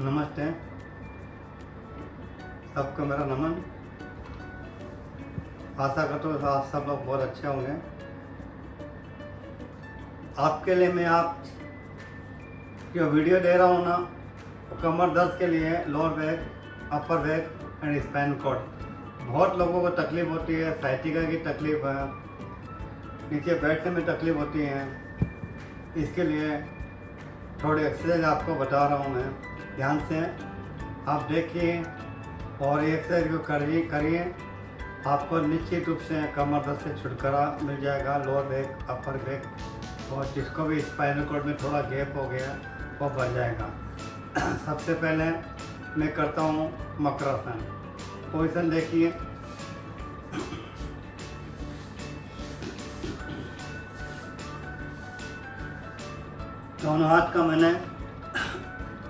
नमस्ते, सबको मेरा नमन। आशा करता हूँ आप सब लोग बहुत अच्छे होंगे। आपके लिए मैं आप जो वीडियो दे रहा हूँ ना, कमर दर्द के लिए lower back, upper back and spine cord. बहुत लोगों को तकलीफ होती है, साइटिका की तकलीफ है, नीचे बैठने में तकलीफ होती है। इसके लिए थोड़ी एक्सरसाइज आपको बता रहा हूँ मैं, ध्यान से आप देखिए और एक्सरसाइज को करिए। आपको निश्चित रूप से कमर दर्द से छुटकारा मिल जाएगा। लोअर बैक, अपर बैक और जिसको भी स्पाइनल कॉर्ड में थोड़ा गैप हो गया वो बन जाएगा। सबसे पहले मैं करता हूँ मकरासन। पोजीशन देखिए, दोनों हाथ का मैंने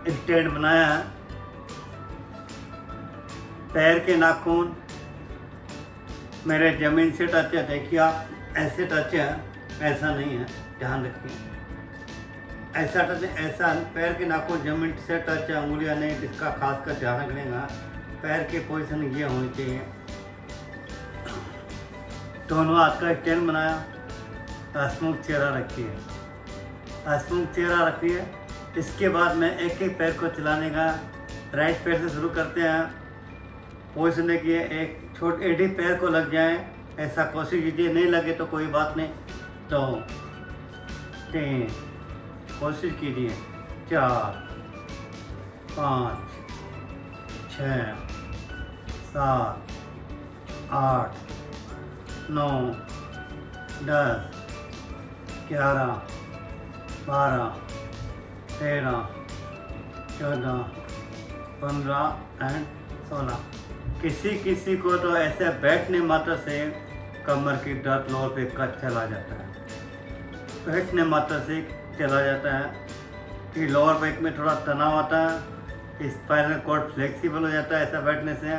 स्टैंड बनाया है। पैर के नाखून मेरे ज़मीन से टच है। देखिए आप, ऐसे टच है, ऐसा नहीं है, ध्यान रखिए। ऐसा टच, ऐसा पैर के नाखून ज़मीन से टच है, उंगलियां नहीं, इसका खास कर ध्यान रखने का। पैर की पोजीशन ये होनी चाहिए। दोनों हाथ का स्टैंड बनाया, हंसमुख चेहरा रखिए, हंसमुख चेहरा रखिए। इसके बाद में एक एक पैर को चलाने का, राइट पैर से शुरू करते हैं। पोजीशन देखिए, एक एडी पैर को लग जाए ऐसा कोशिश कीजिए, नहीं लगे तो कोई बात नहीं। 2 3 कोशिश कीजिए, 4 5 6 7 8 9 10 11 12 13 14 15 एंड 16। किसी को तो ऐसे बैठने मात्र से कमर की दर्द लोअर बैक का चला जाता है। बैठने मात्र से चला जाता है कि लोअर बैक में थोड़ा तनाव आता है, स्पाइनल कॉर्ड फ्लेक्सिबल हो जाता है ऐसा बैठने से।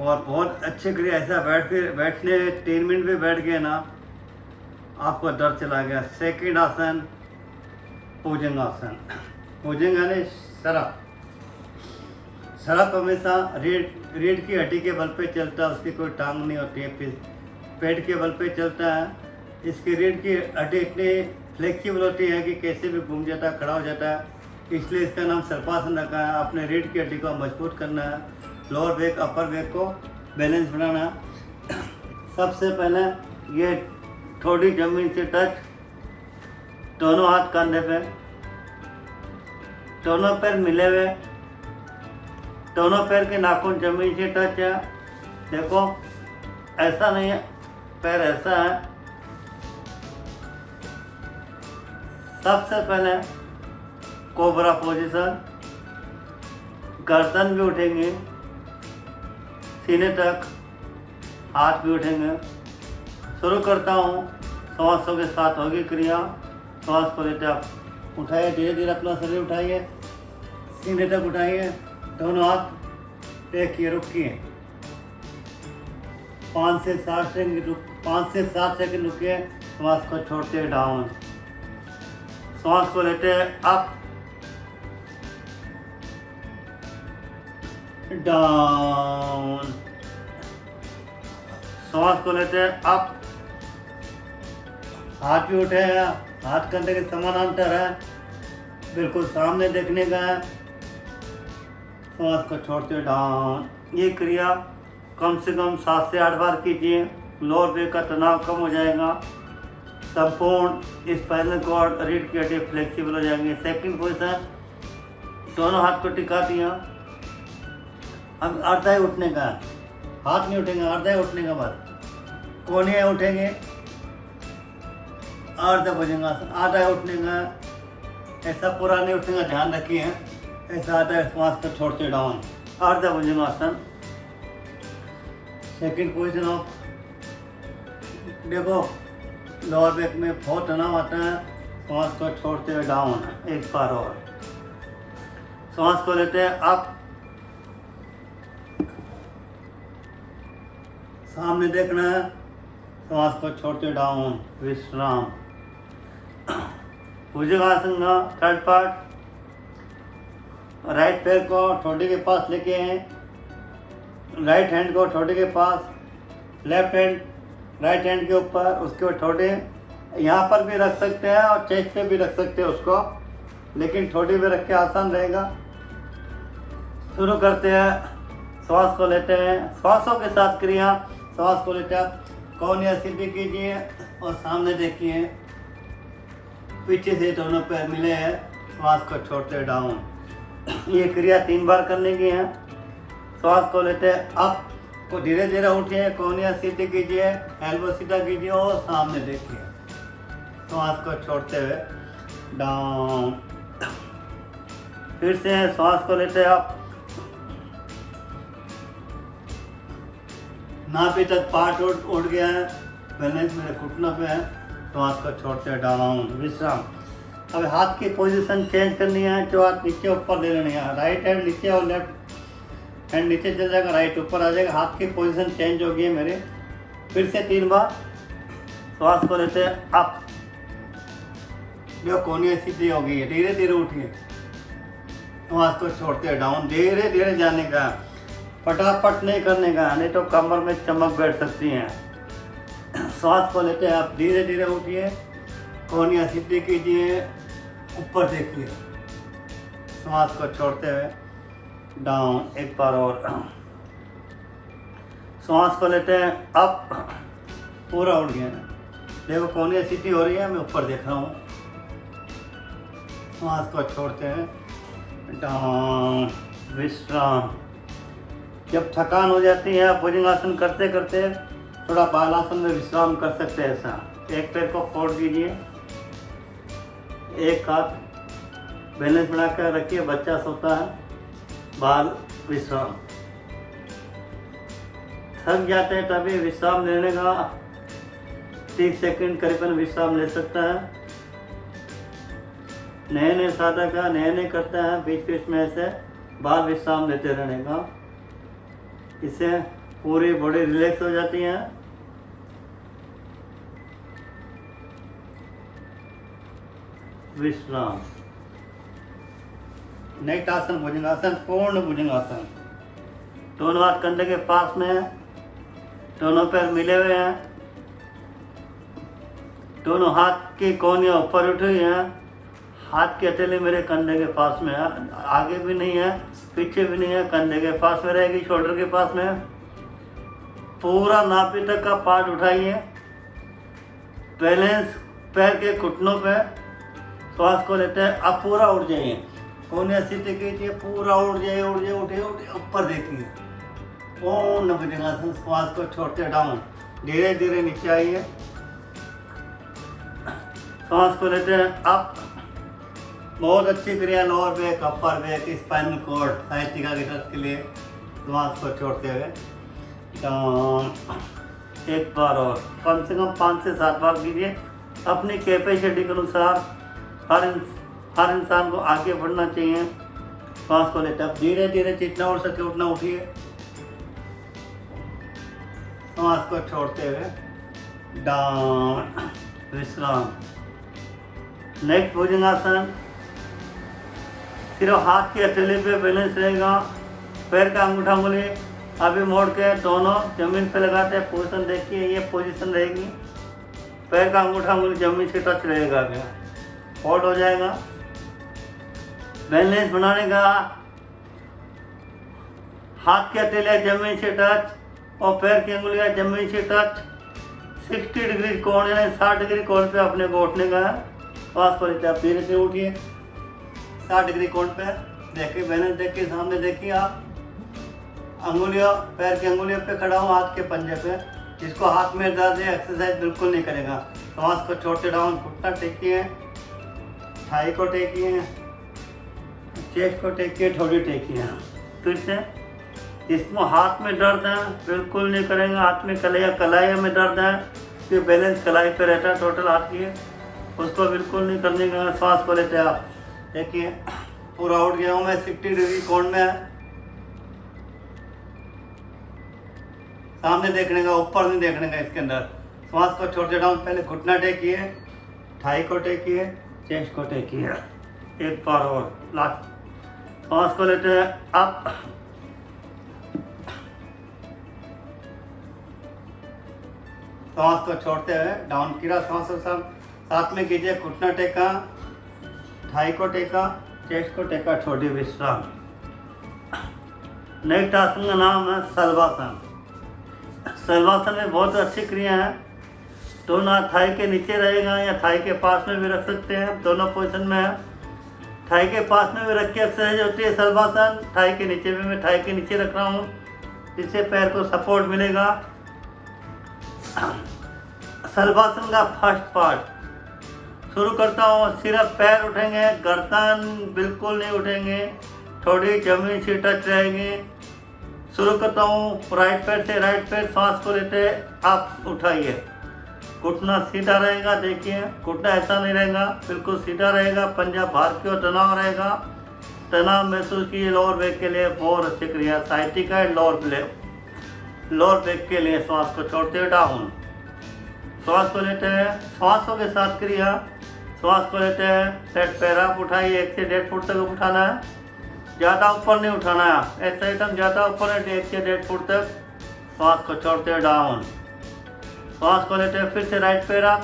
और बहुत अच्छे करिए, ऐसा बैठने 3 मिनट भी बैठ गए ना, आपको दर्द चला गया। सेकंड आसन भुजंग आसन। भुजंग यानी सरप। सरप हमेशा रीढ़ की हड्डी के बल पे चलता है, उसकी कोई टांग नहीं होती है, फिर पेट के बल पे चलता है। इसकी रीढ़ की हड्डी इतनी फ्लेक्सिबल होती है कि कैसे भी घूम जाता है, खड़ा हो जाता है, इसलिए इसका नाम सर्पासन रखा है। अपने रीढ़ की हड्डी को मजबूत करना है, लोअर बैक अपर बैक को बैलेंस बनाना है। सबसे पहले ये थोड़ी जमीन से टच, दोनों हाथ कंधे पे, दोनों पैर मिले हुए, दोनों पैर के नाखून जमीन से टच है। देखो ऐसा नहीं है, पैर ऐसा है। सबसे पहले कोबरा पोजीशन, गर्दन भी उठेंगे सीने तक, हाथ भी उठेंगे। शुरू करता हूँ, श्वासों के साथ होगी क्रिया। श्वास को लेते आप उठाइए, धीरे धीरे अपना शरीर उठाइए, सीने तक उठाइए, दोनों हाथ देखिए, रुकिए 5 से 7 सेकंड रुकिए। श्वास को छोड़ते डाउन, श्वास को लेते अप डाउन, श्वास को लेते अप। हाथ भी उठे हैं, हाथ कंधे के समानांतर है, बिल्कुल सामने देखने का है। श्वास को छोड़ते डाउन। ये क्रिया कम से कम 7 से 8 बार कीजिए, लोअर बैक का तनाव कम हो जाएगा, संपूर्ण स्पाइनल कॉर्ड रीढ़ की हड्डी फ्लेक्सिबल हो जाएंगे। सेकंड पोजीशन, दोनों हाथ को टिका दिया। अब अर्धा ही उठने का, हाथ नहीं उठेंगे, अर्धा ही उठने का बाद कोने उठेंगे, अर्धा भुजंगासन, आधा ही उठने का, ऐसा पूरा नहीं उठने का, ध्यान रखिए। ऐसा आता है, श्वास को छोड़ते डाउन, अर्धा भुजंगासन। सेकंड पोजीशन ऑफ, देखो लोअर बैक में बहुत तनाव आता है, श्वास को छोड़ते हुए डाउन। एक बार और, श्वास को लेते हैं अप, सामने देखना है, श्वास को छोड़ते डाउन, विश्राम। भुजंगासन का थर्ड पार्ट, राइट पैर को ठोडी के पास लेके आए, राइट हैंड को ठोडी के पास, लेफ्ट हैंड राइट हैंड के ऊपर, उसके बाद ठोडी यहाँ पर भी रख सकते हैं और चेस्ट पे भी रख सकते हैं उसको, लेकिन ठोडी पे रख के आसान रहेगा। शुरू करते हैं, श्वास को लेते हैं, श्वासों के साथ क्रिया। श्वास को लेते हैं, कोहनियाँ सीधी कीजिए और सामने देखिए, पीछे से दोनों पैर मिले हैं, श्वास को छोड़ते डाउन। ये क्रिया 3 बार करने की है। श्वास को लेते हैं, अप को धीरे धीरे उठिए, कोहनियाँ सीधी कीजिए, एल्बो सीधा कीजिए और सामने देखिए, श्वास को छोड़ते हुए डाउन। फिर से श्वास को लेते हैं अप, नाभि तक पार्ट उठ गया है, बैलेंस मेरे घुटनों पे है, श्वास को छोड़ते हैं डाउन, विश्राम। अब हाथ की पोजीशन चेंज करनी है, जो हाथ नीचे ऊपर ले लेनी है, राइट हैंड नीचे और लेफ्ट हैंड नीचे चल जाएगा, राइट ऊपर आ जाएगा। हाथ की पोजीशन चेंज हो गई है मेरे। फिर से 3 बार श्वास को लेते हैं अप, जो कोहनियाँ सीधी हो गई है, धीरे धीरे उठिए, श्वास को छोड़ते हैं डाउन, धीरे धीरे जाने का, फटाफट नहीं करने का, नहीं तो कमर में चमक बैठ सकती हैं। श्वास को लेते हैं आप, धीरे धीरे उठिए, कोहनियाँ सीधी कीजिए, ऊपर देखिए, श्वास को छोड़ते हुए डाउन। एक बार और, श्वास को लेते हैं अप, पूरा उठ गया, देखो कोहनियाँ सीधी हो रही है, मैं ऊपर देख रहा हूँ, श्वास को छोड़ते हैं डाउन, विश्राम। जब थकान हो जाती है, आप भुजंगासन करते करते थोड़ा बालासन में विश्राम कर सकते हैं। ऐसा एक पैर को फोल्ड कीजिए, एक हाथ बैलेंस बना कर रखिए, बच्चा सोता है, बाल विश्राम। थक जाते हैं तभी विश्राम लेने का 30 सेकंड करीबन विश्राम ले सकता है। नए नए साधक का नए नए करता है, बीच बीच में ऐसे बाल विश्राम लेते रहने का, इससे पूरी बॉडी रिलैक्स हो जाती है। विश्राम। नेक्स्ट आसन भुजंगासन, पूर्ण भुजंगासन। दोनों हाथ कंधे के पास में है, दोनों पैर मिले हुए हैं, दोनों हाथ की कोहनियाँ ऊपर उठी हुई हैं, हाथ की हथेली मेरे कंधे के पास में है, आगे भी नहीं है पीछे भी नहीं है, कंधे के पास में रहेगी, शोल्डर के पास में है। पूरा नाभि तक का पार्ट उठाइए, बैलेंस पैर के घुटनों पे, श्वास को लेते हैं, अब पूरा उठ जाइए, कोहनियाँ सीधी कीजिए, पूरा उठ जाइए, उठ जाइए, उठिए उठिए, ऊपर देखिए, पूर्ण भुजंगासन। श्वास को छोड़ते डाउन, धीरे धीरे नीचे आइए, श्वास को लेते हैं अप। बहुत अच्छी क्रिया, lower back, upper back, spinal cord, sciatica के दर्द के लिए। श्वास को छोड़ते हुए डाउन। एक बार और, कम से कम 5 से 7 बार कीजिए। अपनी कैपेसिटी के अनुसार हर इंसान को आगे बढ़ना चाहिए। श्वास को लेते, अब धीरे धीरे जितना उठ सके उतना उठिए, श्वास को छोड़ते हुए डाउन, विश्राम। नेक्स्ट भुजंगासन, सिर्फ हाथ की हथेली पे बैलेंस रहेगा, पैर का अंगूठा उंगली अभी मोड़ के दोनों जमीन पे लगाते हैं, पोजीशन देखिए, ये पोजीशन रहेगी, पैर का अंगूठा उंगली जमीन से टच रहेगा, क्या फोल्ड हो जाएगा। बैलेंस बनाने का, हाथ की हथेलियाँ जमीन से टच और पैर की अंगुलियाँ जमीन से टच, 60 डिग्री कोण यानी 60 डिग्री कोण पे अपने को उठने का है। श्वास को लेते आप धीरे से उठिए, 60 डिग्री कोण पे देखिए, बैलेंस देखिए, सामने देखिए, आप अंगुलियों पैर की अंगुलियों पे खड़ा हो, हाथ के पंजे पे, जिसको हाथ में दर्द है एक्सरसाइज बिल्कुल नहीं करेगा। श्वास को छोड़ते डाउन, घुटना टेकिए, थाई को टेकिए, चेस्ट को टेकिए, ठोड़ी टेकिए। फिर से जिसको हाथ में दर्द है बिल्कुल नहीं करेंगे, हाथ में कलाई में दर्द है, कि बैलेंस कलाई पे रहता है टोटल हाथ की, उसको बिल्कुल नहीं करने का। श्वास को लेते आप देखिए, पूरा उठ गया हूँ मैं, 60 डिग्री कोण में है, सामने देखने का, ऊपर नहीं देखने का इसके अंदर। श्वास को छोड़ते डाउन, पहले घुटना टेकिए, थाई को टेकिए, चेस्ट को टेकिए। एक बार और, लास्ट सांस को लेते हैं अप, सांस को छोड़ते हुए डाउन किया। सांस को साथ में कीजिए। घुटना टेका, थाई को टेका, चेस्ट को टेका, छोटी विश्राम। नेक्स्ट आसन का नाम है सलवासन। सलवासन में बहुत अच्छी क्रिया है। दोनों हाथ थाई के नीचे रहेगा या थाई के पास में भी रख सकते हैं, दोनों पोजीशन में है। थाई के पास में भी रख के एक्सरसाइज होती है सलवासन। थाई के नीचे भी मैं थाई के नीचे रख रहा हूँ, इससे पैर को सपोर्ट मिलेगा। सलवासन का फर्स्ट पार्ट शुरू करता हूँ। सिर्फ पैर उठेंगे, गर्दन बिल्कुल नहीं उठेंगे, थोड़ी जमीन से टच रहेंगे। शुरू करता हूँ राइट पैर से। राइट पैर सांस को लेते आप उठाइए। घुटना सीधा रहेगा, देखिए घुटना ऐसा नहीं रहेगा, बिल्कुल सीधा रहेगा। पंजा बाहर की ओर तनाव रहेगा। तनाव महसूस कीजिए। लोअर बैक के लिए बहुत अच्छी क्रिया, साइटिका है लोअर बैक के लिए। श्वास को छोड़ते हुए डाउन, श्वास को लेते हैं। श्वासों के साथ क्रिया, श्वास को लेते हैं। लेफ्ट पैर आप उठाइए, 1 से 1.5 फुट तक उठाना है, ज़्यादा ऊपर नहीं उठाना है। ऐसा एकदम ज़्यादा ऊपर है 1 से 1.5 फुट तक। श्वास को छोड़ते हुए डाउन, श्वास को लेते हैं। फिर से राइट पैर आप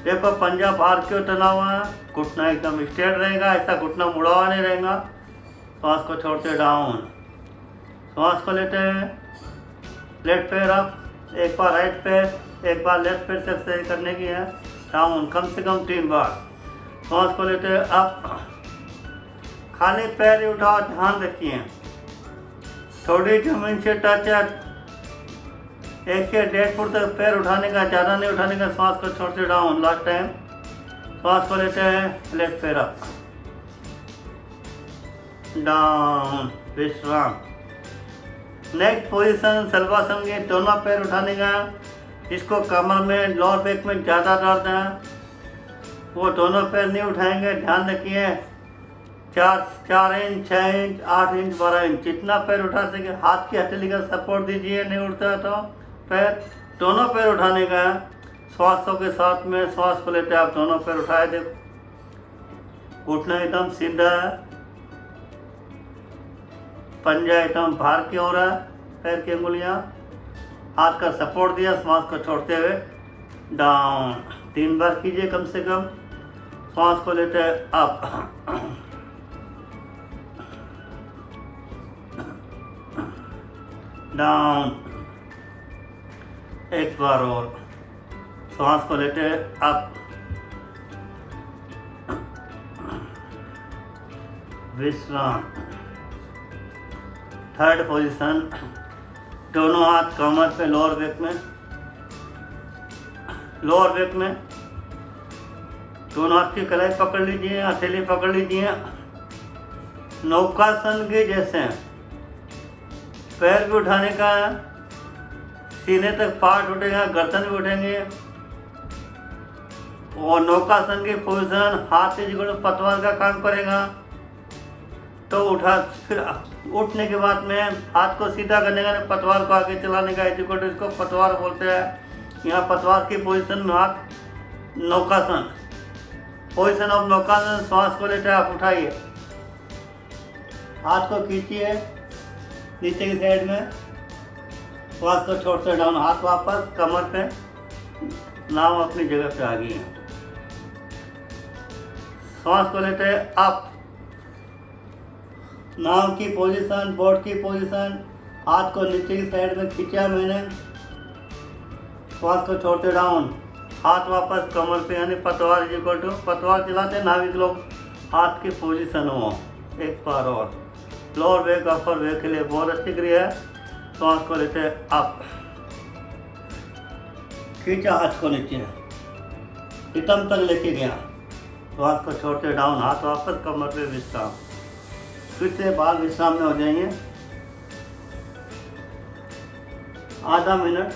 देखो, पंजा बाहर की ओर तना हुआ है, घुटना एकदम स्ट्रेट रहेगा, ऐसा घुटना मुड़ा हुआ नहीं रहेगा। श्वास को छोड़ते डाउन, श्वास को लेते हैं। लेफ्ट पैर आप, एक बार राइट पैर, एक बार लेफ्ट पैर से एक्सरसाइज करने की है। डाउन कम से कम 3 बार। श्वास को लेते हैं अप, खाली पैर ही उठाओ, ध्यान रखिए थोड़ी जमीन से टच है। 1 से 1.5 फुट तक पैर उठाने का, ज़्यादा नहीं उठाने का। श्वास को छोड़ते डाउन। लास्ट टाइम श्वास को लेते हैं। लेफ्ट पैर अप, डाउन, विश्राम। नेक्स्ट पोजीशन सलवासन के दोनों पैर उठाने का। जिसको कमर में, लोअर बैक में ज़्यादा दर्द है वो दोनों पैर नहीं उठाएंगे। ध्यान रखिए 4 इंच, 6 इंच, 8 इंच, 12 इंच, जितना पैर उठा सके। हाथ की हथेली का सपोर्ट दीजिए, नहीं उठता तो पैर, दोनों पैर उठाने का है। श्वासों के साथ में श्वास को लेते आप दोनों पैर उठाए। देखो घुटना एकदम सीधा है, पंजा एकदम बाहर की ओर है, पैर की अंगुलियां, हाथ का सपोर्ट दिया। श्वास को छोड़ते हुए डाउन 3 बार कीजिए कम से कम। श्वास को लेते अप, डाउन, 1 बार और। श्वास को लेते अप, विश्राम। थर्ड पोजीशन, दोनों हाथ कमर पे, लोअर बैक में, लोअर बैक में दोनों हाथ की कलाई पकड़ लीजिए, हथेली पकड़ लीजिए। नौकासन के जैसे पैर भी उठाने का है, सीने तक पार्ट उठेगा, गर्दन भी उठेंगे। और नौकासन की पोजीशन हाथ से जिगड़ पतवार का काम करेगा। तो उठा, फिर उठने के बाद में हाथ को सीधा करने का, पतवार को आगे चलाने का, इसको पतवार बोलते हैं। यहाँ पतवार की पोजीशन में हाथ, नौकासन, पोजीशन ऑफ नौकासन। श्वास को लेते आप उठाइए, हाथ को खींचिए नीचे की साइड में, श्वास को छोड़ते डाउन, हाथ वापस कमर पे, नाव अपनी जगह पे आ गई है। श्वास को लेते अप, नाव की पोजीशन, बोर्ड की पोजीशन, हाथ को नीचे की साइड में खींचा मैंने। श्वास को छोड़ते डाउन, हाथ वापस कमर पे, यानी पतवार इक्वल टू, पतवार चलाते नाविक लोग, हाथ की पोजीशन हो। 1 बार और। लोअर बैक, अपर बैक के लिए बहुत अच्छी क्रिया है। श्वास को लेते अप, खींचा हाथ को नीचे, इतम तक लेके गया। श्वास को छोड़ते डाउन, हाथ वापस कमर पे, विश्राम। फिर से बाल विश्राम में हो जाएंगे। आधा मिनट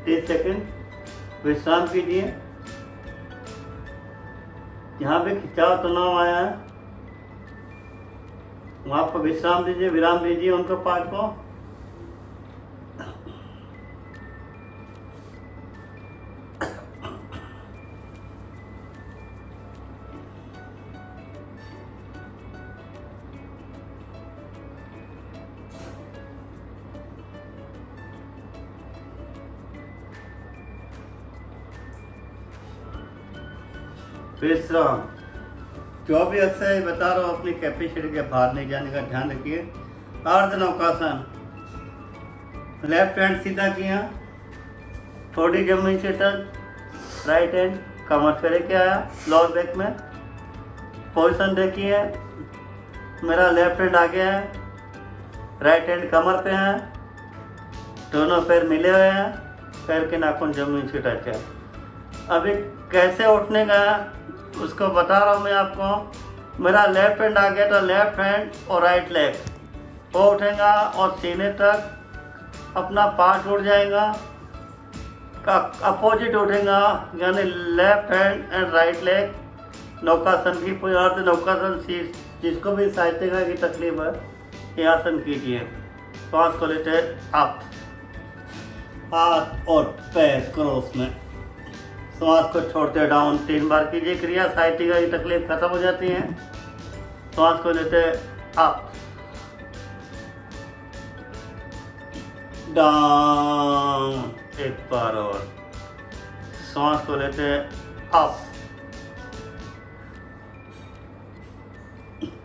30 सेकंड विश्राम कीजिए। जहाँ पे खिंचाव तनाव आया है वहाँ पर विश्राम दीजिए, विराम दीजिए उनको पार्ट को। विश्राम। जो भी एक्सरसाइज बता रहा हूँ अपनी कैपेसिटी के बाहर नहीं जाने का ध्यान रखिए। अर्ध नौकासन, लेफ्ट हैंड सीधा किया, थोड़ी जमीन से टच, राइट हैंड कमर पे लेके आया, लोअर बैक में पोजीशन देखिए। मेरा लेफ्ट हैंड आगे है, राइट हैंड कमर पे है, दोनों पैर मिले हुए हैं, पैर के नाखून जमीन से टच है। अभी कैसे उठने का उसको बता रहा हूँ मैं आपको। मेरा लेफ्ट हैंड आ गया तो लेफ्ट हैंड और राइट लेग वो उठेगा और सीने तक अपना पार्ट उठ जाएगा, का अपोजिट उठेगा, यानी left hand and right leg. नौकासन की अर्ध नौकासन, जिसको भी साहित्यिका की तकलीफ है ये आसन कीजिए। श्वास को लेते अप, हाथ और पैर क्रॉस में, श्वास को छोड़ते डाउन 3 बार कीजिए क्रिया, साहित्यिका की तकलीफ खत्म हो जाती है। श्वास को लेते अप, डाउन, एक बार और, श्वास को लेते अप,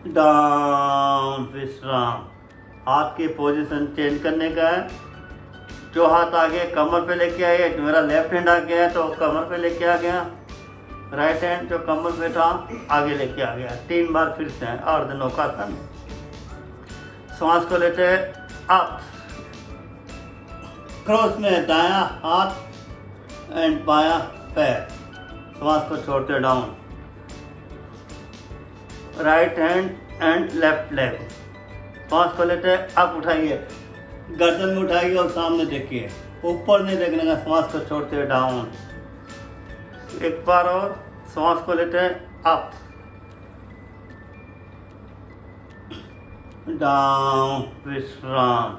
डाउन, विश्राम। हाथ की पोजीशन चेंज करने का है। जो हाथ आगे कमर पे लेके आए, मेरा लेफ्ट हैंड आ गया है तो कमर पे लेके आ गया, राइट हैंड जो कमर पे था आगे लेके आ गया। 3 बार फिर से अर्ध नौकासन। श्वास को लेते अप, क्रॉस में दायां हाथ एंड बायां पैर, श्वास को छोड़ते down, right hand and left leg. श्वास को लेते अप, उठाइए, गर्दन में उठाइए और सामने देखिए, ऊपर नहीं देखने का। श्वास को छोड़ते डाउन, एक बार और, श्वास को लेते अप, डाउन, विश्राम।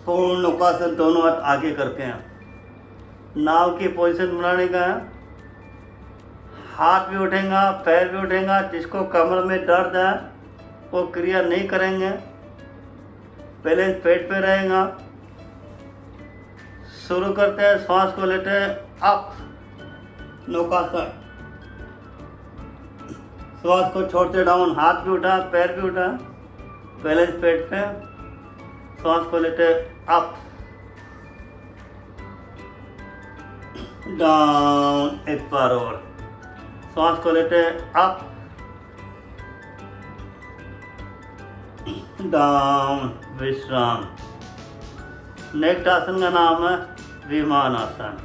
पूर्ण नौकासन, दोनों हाथ आगे करके हैं। नाव की पोजीशन बनाने का है। हाथ भी उठेगा, पैर भी उठेगा। जिसको कमर में दर्द है वो क्रिया नहीं करेंगे, बैलेंस पेट पे रहेगा। शुरू करते हैं। श्वास को लेते हैं अप, नौकासन, श्वास को छोड़ते डाउन, हाथ भी उठा, पैर भी उठा, बैलेंस पेट पे। श्वास को लेते अप, डाउन, एक बार और, श्वास को लेते अप, डाउन, विश्राम। नेक्स्ट आसन का नाम है विमान आसन।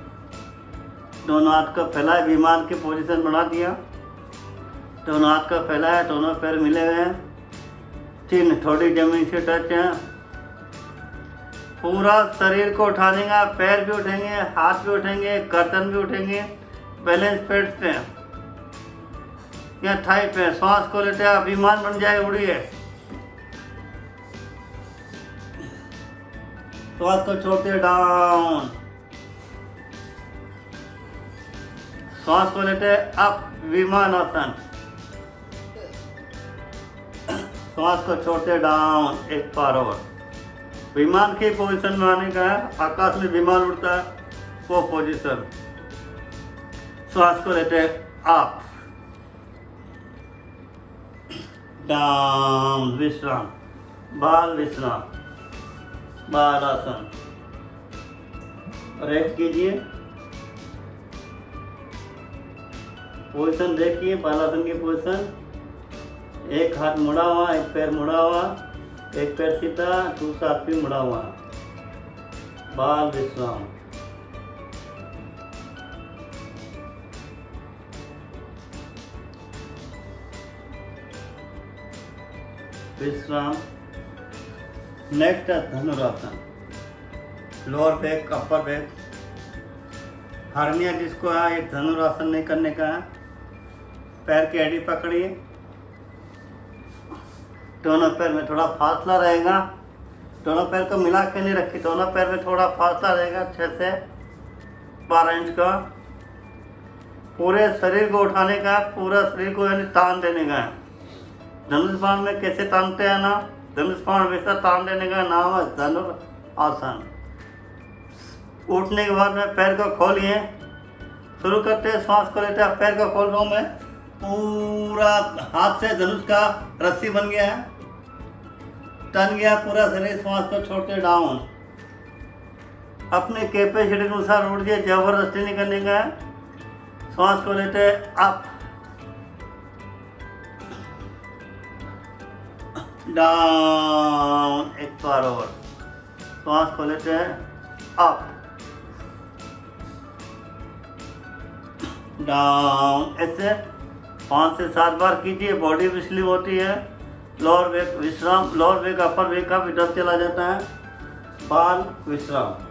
दोनों हाथ को फैलाए, विमान की पोजीशन बना दिया। दोनों हाथ को फैलाया, दोनों पैर मिले हुए हैं, चिन्ह थोड़ी जमीन से टच है। पूरा शरीर को उठाने का, पैर भी उठेंगे, हाथ भी उठेंगे, गर्दन भी उठेंगे, बैलेंस पेट पे या थाई पे। श्वास को लेते हैं, विमान बन जाए, उड़िए। श्वास को छोड़ते डाउन, श्वास को लेते अप, विमान आसन। श्वास को छोड़ते डाउन, एक बार और। विमान की पोजीशन में आने का है, आकाश में विमान उड़ता है वो पोजीशन। श्वास को लेते अप, डाउन, विश्राम, बाल विश्राम, बाल आसन। रेस्ट कीजिए, पोजीशन देखिए, बालासन की पोजीशन। एक हाथ मुड़ा हुआ, एक पैर मुड़ा हुआ, एक पैर सीधा, दूसरा हाथ भी मुड़ा हुआ, बाल विश्राम। विश्राम। नेक्स्ट है धनुरासन। Lower back, upper back, hernia जिसको है, ये धनुरासन नहीं करने का है। पैर की हड्डी पकड़िए, दोनों पैर में थोड़ा फासला रहेगा। दोनों पैर को मिला के नहीं रखी, दोनों पैर में थोड़ा फासला रहेगा, 6 से 12 इंच का। पूरे शरीर को उठाने का, पूरा शरीर को यानी तान देने का है। धनुष बाण में कैसे तानते हैं ना, धनुष बाण वैसा तान देने का नाम है धनुर आसन। उठने के बाद में पैर को खोलिए, शुरू करते हैं। श्वास को लेते हैं, पैर को खोल रहा हूँ मैं, पूरा हाथ से धनुष का रस्सी बन गया है, टन गया पूरा शरीर। श्वास को छोड़ते डाउन, अपने कैपेसिटी के अनुसार उठ गए, जबरदस्ती नहीं करने का है। श्वास को लेते अप डाउन, एक बार और श्वास को लेते हैं अप डाउन। ऐसे 5 से 7 बार कीजिए, बॉडी भी स्लिप होती है। लोअर बैक विश्राम, लोअर बैक अपर बैक का भी दर्द चला जाता है। बाल विश्राम।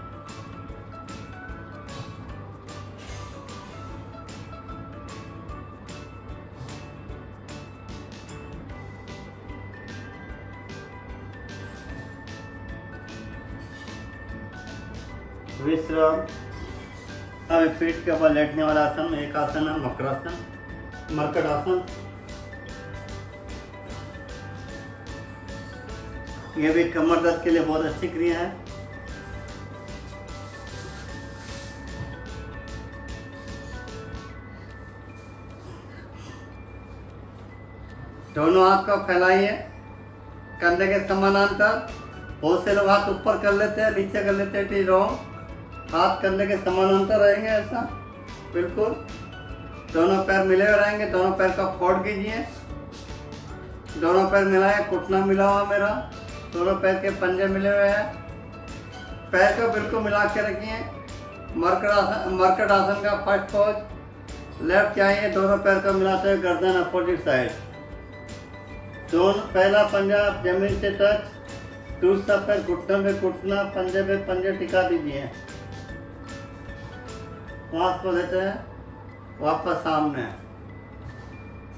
विश्राम। अब पीठ के ऊपर लेटने वाला आसन एक आसन है, मकरासन, मरकट आसन। यह भी कमर दर्द के लिए बहुत अच्छी क्रिया है। दोनों हाथ को फैलाइए कंधे के समानांतर। बहुत से लोग हाथ ऊपर कर लेते हैं, नीचे कर लेते हैं, ठीक रहो। हाथ कंधे के समानांतर रहेंगे, ऐसा बिल्कुल। दोनों पैर मिले हुए रहेंगे, दोनों पैर का फोल्ड कीजिए। दोनों पैर मिलाए, घुटना मिला हुआ मेरा, दोनों पैर के पंजे मिले हुए हैं। पैर को बिल्कुल मिला के रखिए। मरकट आसन का फर्स्ट पोज। लेफ्ट चाहिए, दोनों पैर को मिलाते हुए गर्दन अपोजिट साइड। दोनों पहला पंजा जमीन से टच, दूसरा पैर घुटने में घुटना, पंजे पे पंजे टिका दीजिए। श्वास को लेते हैं वापस सामने,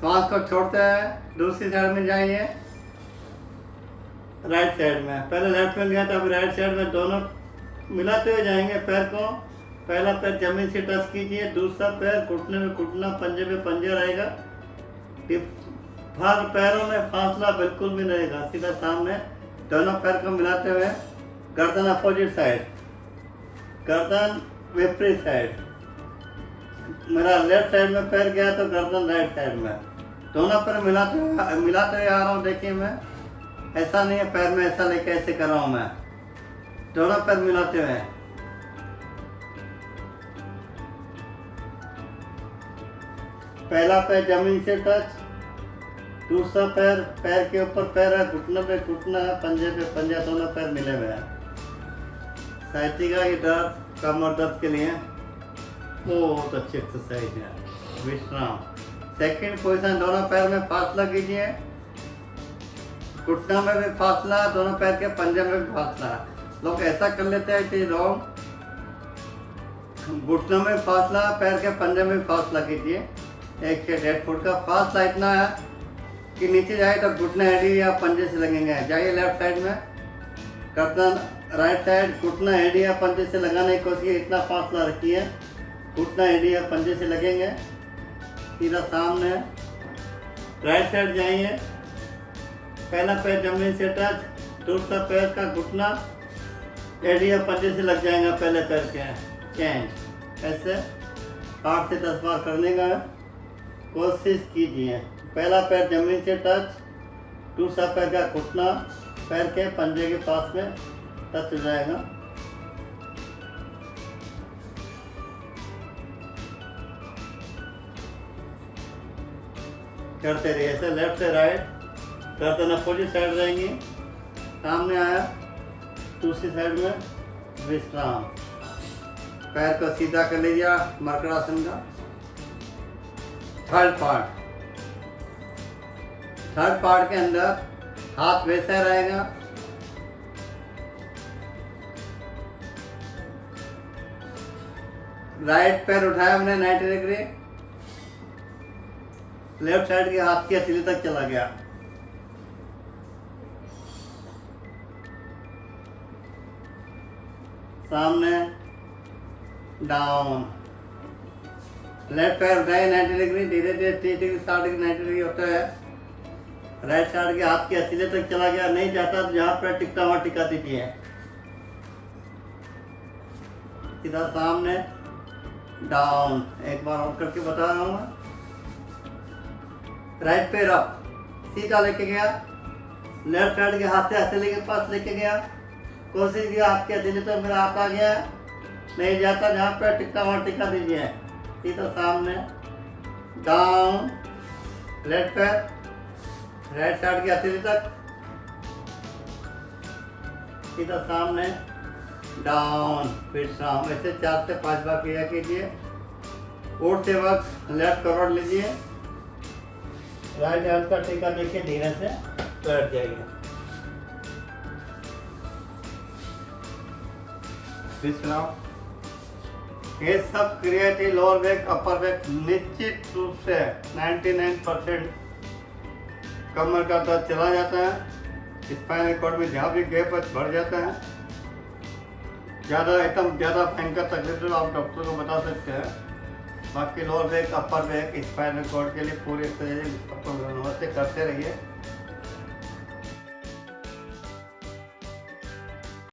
श्वास को छोड़ते हैं, दूसरी साइड में जाइए, राइट साइड में। पहले लेफ्ट में गया था, अभी राइट साइड में। दोनों मिलाते हुए जाएंगे पैर को। पहला पैर जमीन से टच कीजिए, दूसरा पैर घुटने में घुटना, पंजे पे पंजे रहेगा। हर पैरों में फासला बिल्कुल भी रहेगा, सीधा सामने। दोनों पैर को मिलाते हुए गर्दन अपोजिट साइड, गर्दन विपरीत साइड। मेरा लेफ्ट साइड में पैर गया तो गर्दन राइट साइड में। दोनों पैर मिलाते हुए आ रहा हूँ। देखिए मैं ऐसा नहीं है पैर में ऐसा लेके ऐसे कर रहा हूँ मैं। दोनों पैर मिलाते हुए पहला पैर जमीन से टच, दूसरा पैर पैर के ऊपर पैर है, घुटने पे घुटना है, पंजे पे पंजा, दोनों पैर मिले हुए हैं। साइटिका की दर्द, कमर दर्द के लिए बहुत अच्छी एक्सरसाइज है। विश्राम। सेकंड पोजीशन, दोनों पैर में फासला कीजिए, घुटना में भी फासला, दोनों पैर के पंजे में भी फासला। लोग ऐसा कर लेते हैं कि रॉन्ग, घुटना में फासला, पैर के पंजे में फासला कीजिए। 1 से 1.5 फुट का फासला इतना है कि नीचे जाए तो घुटने एडी या पंजे से लगेंगे। जाइए लेफ्ट साइड में, गर्दन राइट साइड, घुटना एडी या पंजे से लगाने की कोशिश, इतना फासला रखिए। घुटना एडी या पंजे से लगेंगे, सीधा सामने। राइट साइड जाइए, पहला पैर जमीन से टच, दूसरा पैर का घुटना एडी या पंजे से लग जाएगा पहले पैर के। चेंज। ऐसे 8 से 10 बार करने का कोशिश कीजिए। पहला पैर जमीन से टच, दूसरा पैर का घुटना पैर के पंजे के पास में टच हो जाएगा। करते रहिए ऐसे, लेफ्ट से राइट, गर्दन अपोजिट साइड रहेंगी। सामने आया, दूसरी साइड में विश्राम। पैर को सीधा कर लीजिए, मरकड़ासन का थर्ड पार्ट के अंदर हाथ वैसा रहेगा। राइट पैर उठाया हमने 90 डिग्री, लेफ्ट साइड के हाथ की हथेली तक चला गया। सामने डाउन, लेफ्ट पैर उठाए 90 डिग्री, धीरे धीरे 30 डिग्री 60 डिग्री 90 डिग्री होता है। राइट साइड के हाथ की हथेली तक चला गया। नहीं चाहता तो जहाँ पैर टिकता वहाँ टिका दीजिए। सीधा सामने डाउन। एक बार और करके बता रहा हूँ मैं। राइट पैर अप, सीधा लेके गया, लेफ्ट साइड के हाथ से हथेली के पास लेके गया, कोशिश किया आपके हथेली तो मेरा हाथ आ गया, नहीं जाता, जहाँ पे टिक्का वहाँ टिक्का दीजिए, सीधा सामने, डाउन, लेफ्ट पैर, राइट साइड की हथेली तक, सीधा सामने, डाउन, विश्राम। ऐसे 4 से 5 बार किया कीजिए। उठते वक्त लेफ्ट करोड़ लीजिए, राइट हैंड का टीका देखिए, धीरे से बैठ जाइए। विश्राम। ये सब creative lower back upper back निश्चित रूप से 99% कमर का दर्द चला जाता है। स्पाइनल कॉर्ड में जहाँ भी गैप बढ़ जाता है, ज़्यादा भयंकर तकलीफ तो आप डॉक्टर को बता सकते हैं। बाकी lower back upper back spinal cord के लिए पूरी एक्सरसाइज करते रहिए।